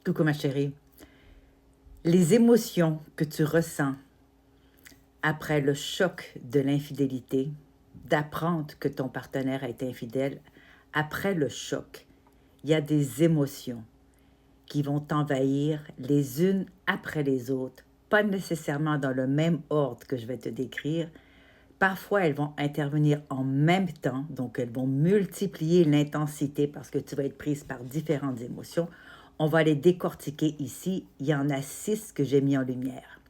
Coucou ma chérie. Les émotions que tu ressens après le choc de l'infidélité, d'apprendre que ton partenaire a été infidèle, après le choc, il y a des émotions qui vont t'envahir les unes après les autres, pas nécessairement dans le même ordre que je vais te décrire. Parfois, elles vont intervenir en même temps, donc elles vont multiplier l'intensité parce que tu vas être prise par différentes émotions. On va les décortiquer ici. Il y en a 6 que j'ai mis en lumière.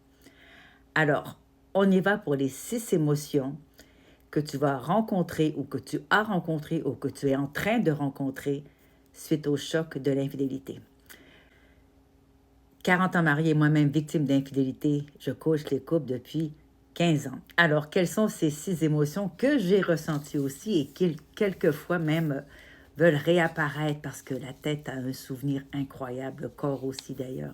Alors, on y va pour les 6 émotions que tu vas rencontrer ou que tu as rencontrées ou que tu es en train de rencontrer suite au choc de l'infidélité. 40 ans mariée, moi-même victime d'infidélité, je coach les couples depuis 15 ans. Alors, quelles sont ces 6 émotions que j'ai ressenties aussi et qui, quelquefois même, veulent réapparaître parce que la tête a un souvenir incroyable, le corps aussi d'ailleurs.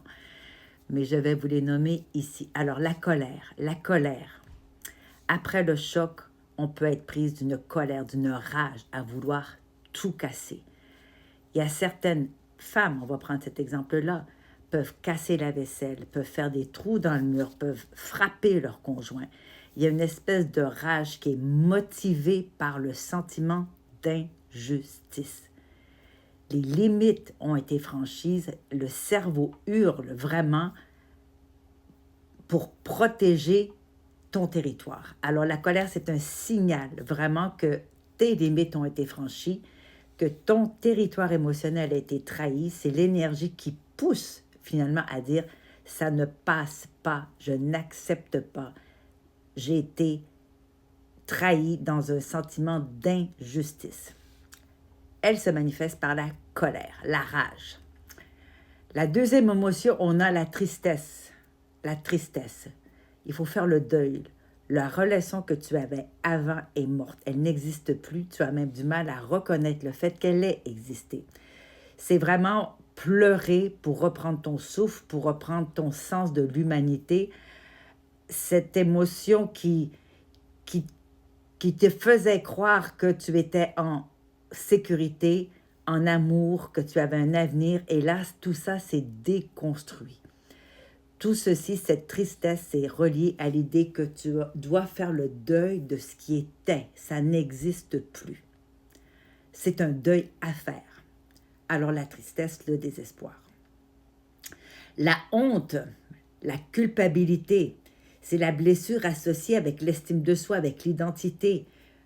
Mais je vais vous les nommer ici. Alors, la colère. La colère. Après le choc, on peut être prise d'une colère, d'une rage à vouloir tout casser. Il y a certaines femmes, on va prendre cet exemple-là, peuvent casser la vaisselle, peuvent faire des trous dans le mur, peuvent frapper leur conjoint. Il y a une espèce de rage qui est motivée par le sentiment d'injustice. Les limites ont été franchies, le cerveau hurle vraiment pour protéger ton territoire. Alors la colère, c'est un signal vraiment que tes limites ont été franchies, que ton territoire émotionnel a été trahi. C'est l'énergie qui pousse finalement à dire « ça ne passe pas, je n'accepte pas, j'ai été trahi dans un sentiment d'injustice ». Elle se manifeste par la colère, la rage. La deuxième émotion, on a la tristesse. La tristesse. Il faut faire le deuil. La relation que tu avais avant est morte. Elle n'existe plus. Tu as même du mal à reconnaître le fait qu'elle ait existé. C'est vraiment pleurer pour reprendre ton souffle, pour reprendre ton sens de l'humanité. Cette émotion qui te faisait croire que tu étais en sécurité, en amour, que tu avais un avenir. Hélas, tout ça s'est déconstruit. Tout ceci, cette tristesse est reliée à l'idée que tu dois faire le deuil de ce qui était. Ça n'existe plus. C'est un deuil à faire. Alors la tristesse, le désespoir. La honte, la culpabilité, c'est la blessure associée avec l'estime de soi, avec l'identité.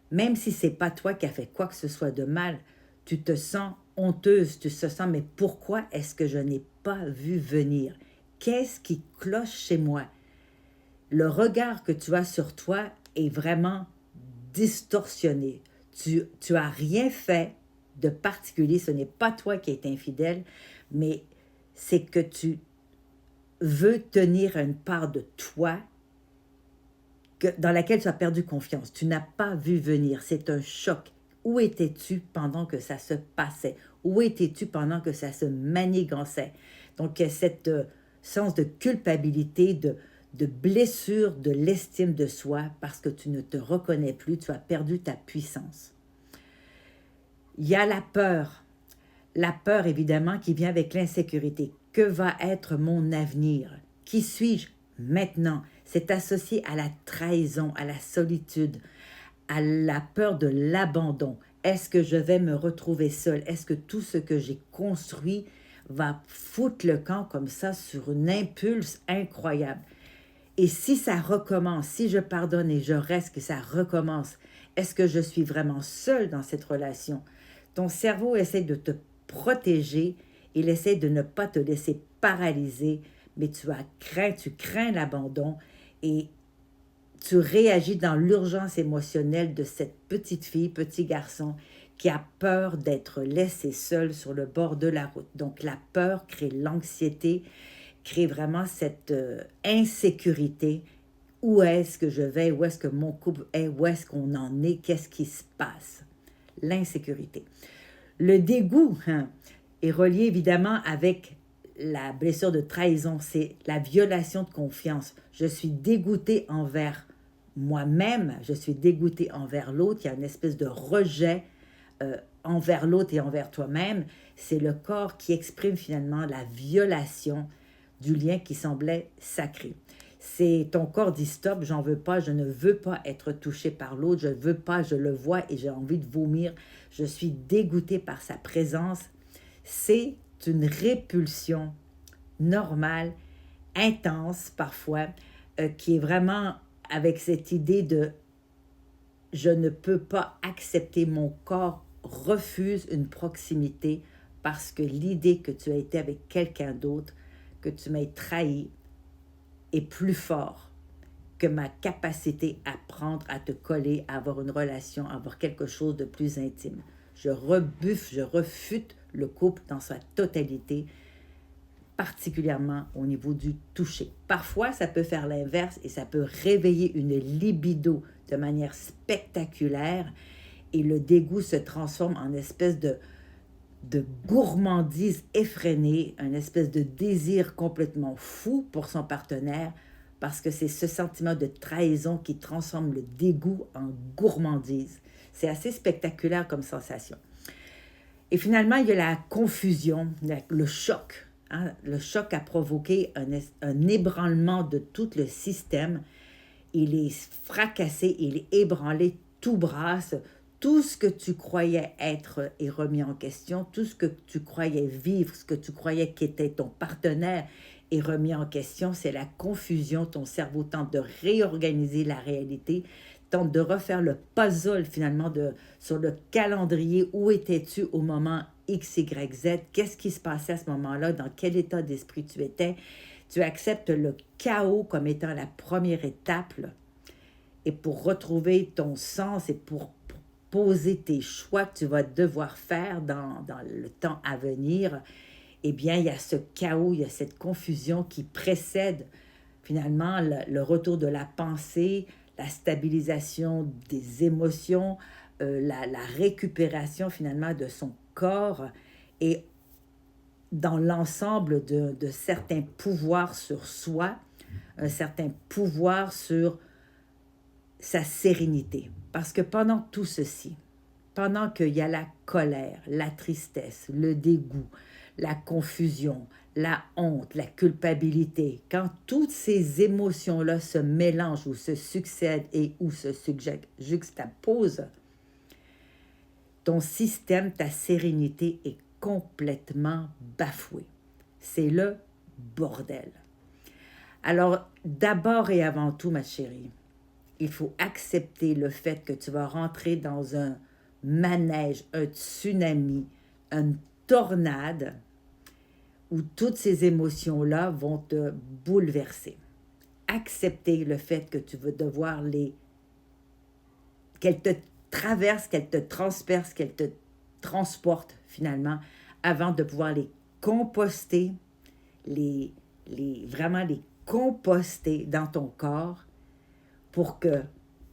Même si c'est pas toi qui as fait quoi que ce soit de mal, tu te sens honteuse, tu te sens, mais pourquoi est-ce que je n'ai pas vu venir? Qu'est-ce qui cloche chez moi? Le regard que tu as sur toi est vraiment distorsionné. Tu as rien fait de particulier. Ce n'est pas toi qui es infidèle, mais c'est que tu veux tenir une part de toi dans laquelle tu as perdu confiance. Tu n'as pas vu venir. C'est un choc. Où étais-tu pendant que ça se passait? Où étais-tu pendant que ça se manigançait? Donc, il y a cette sens de culpabilité, de blessure, de l'estime de soi parce que tu ne te reconnais plus, tu as perdu ta puissance. Il y a la peur. La peur, évidemment, qui vient avec l'insécurité. Que va être mon avenir? Qui suis-je maintenant? C'est associé à la trahison, à la solitude, à la peur de l'abandon. Est-ce que je vais me retrouver seule? Est-ce que tout ce que j'ai construit va foutre le camp comme ça sur une impulse incroyable? Et si ça recommence, si je pardonne et je reste, que ça recommence, est-ce que je suis vraiment seule dans cette relation? Ton cerveau essaie de te protéger, il essaie de ne pas te laisser paralyser, mais tu crains l'abandon et tu réagis dans l'urgence émotionnelle de cette petite fille, petit garçon, qui a peur d'être laissé seul sur le bord de la route. Donc la peur crée l'anxiété, crée vraiment cette insécurité. Où est-ce que je vais? Où est-ce que mon couple est? Où est-ce qu'on en est? Qu'est-ce qui se passe? L'insécurité. Le dégoût est relié évidemment avec la blessure de trahison. C'est la violation de confiance. Je suis dégoûtée envers moi-même. Je suis dégoûtée envers l'autre. Il y a une espèce de rejet envers l'autre et envers toi-même, c'est le corps qui exprime finalement la violation du lien qui semblait sacré. C'est ton corps dit stop, j'en veux pas, je ne veux pas être touché par l'autre, je ne veux pas, je le vois et j'ai envie de vomir, je suis dégoûté par sa présence. C'est une répulsion normale, intense parfois, qui est vraiment avec cette idée de je ne peux pas accepter, mon corps refuse une proximité parce que l'idée que tu as été avec quelqu'un d'autre, que tu m'as trahi, est plus fort que ma capacité à prendre, à te coller, à avoir une relation, à avoir quelque chose de plus intime. Je rebuffe, je refute le couple dans sa totalité, particulièrement au niveau du toucher. Parfois, ça peut faire l'inverse et ça peut réveiller une libido de manière spectaculaire et le dégoût se transforme en espèce de gourmandise effrénée, une espèce de désir complètement fou pour son partenaire parce que c'est ce sentiment de trahison qui transforme le dégoût en gourmandise. C'est assez spectaculaire comme sensation. Et finalement, il y a la confusion, le choc. Hein? Le choc a provoqué un ébranlement de tout le système. Il est fracassé, il est ébranlé, tout brasse. Tout ce que tu croyais être est remis en question. Tout ce que tu croyais vivre, ce que tu croyais qu'était ton partenaire est remis en question. C'est la confusion. Ton cerveau tente de réorganiser la réalité, tente de refaire le puzzle finalement sur le calendrier. Où étais-tu au moment X, Y, Z? Qu'est-ce qui se passait à ce moment-là? Dans quel état d'esprit tu étais? Tu acceptes le chaos comme étant la première étape, là. Et pour retrouver ton sens et pour poser tes choix que tu vas devoir faire dans le temps à venir, eh bien, il y a ce chaos, il y a cette confusion qui précède finalement le retour de la pensée, la stabilisation des émotions, la récupération finalement de son corps et dans l'ensemble de certains pouvoirs sur soi, un certain pouvoir sur sa sérénité. Parce que pendant tout ceci, pendant qu'il y a la colère, la tristesse, le dégoût, la confusion, la honte, la culpabilité, quand toutes ces émotions-là se mélangent ou se succèdent et ou se juxtaposent, ton système, ta sérénité est complètement bafouée. C'est le bordel. Alors, d'abord et avant tout, ma chérie, il faut accepter le fait que tu vas rentrer dans un manège, un tsunami, une tornade où toutes ces émotions-là vont te bouleverser. Accepter le fait que tu vas devoir qu'elles te traversent, qu'elles te transpercent, qu'elles te transportent finalement avant de pouvoir les composter, vraiment les composter dans ton corps pour que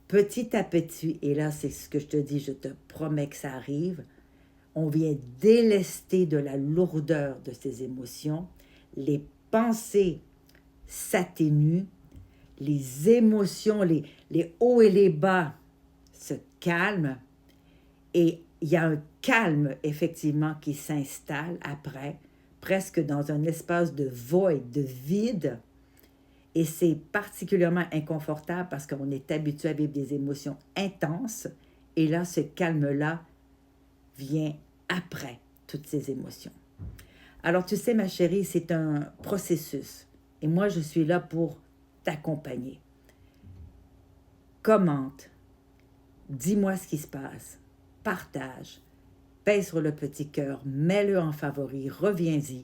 petit à petit, et là c'est ce que je te dis, je te promets que ça arrive, on vient délester de la lourdeur de ces émotions, les pensées s'atténuent, les émotions, les hauts et les bas se calment, et il y a un calme effectivement qui s'installe après, presque dans un espace de void, de vide. Et c'est particulièrement inconfortable parce qu'on est habitué à vivre des émotions intenses. Et là, ce calme-là vient après toutes ces émotions. Alors, tu sais, ma chérie, c'est un processus. Et moi, je suis là pour t'accompagner. Commente. Dis-moi ce qui se passe. Partage. Pèse sur le petit cœur. Mets-le en favori. Reviens-y.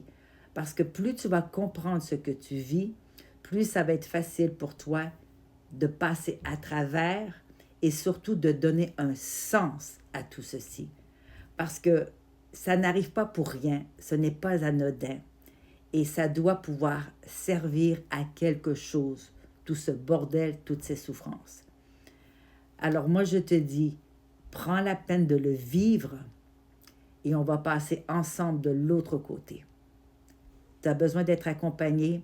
Parce que plus tu vas comprendre ce que tu vis, plus ça va être facile pour toi de passer à travers et surtout de donner un sens à tout ceci. Parce que ça n'arrive pas pour rien, ce n'est pas anodin et ça doit pouvoir servir à quelque chose, tout ce bordel, toutes ces souffrances. Alors moi, je te dis, prends la peine de le vivre et on va passer ensemble de l'autre côté. Tu as besoin d'être accompagné,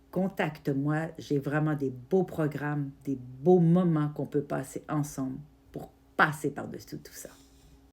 contacte-moi, j'ai vraiment des beaux programmes, des beaux moments qu'on peut passer ensemble pour passer par-dessus tout ça.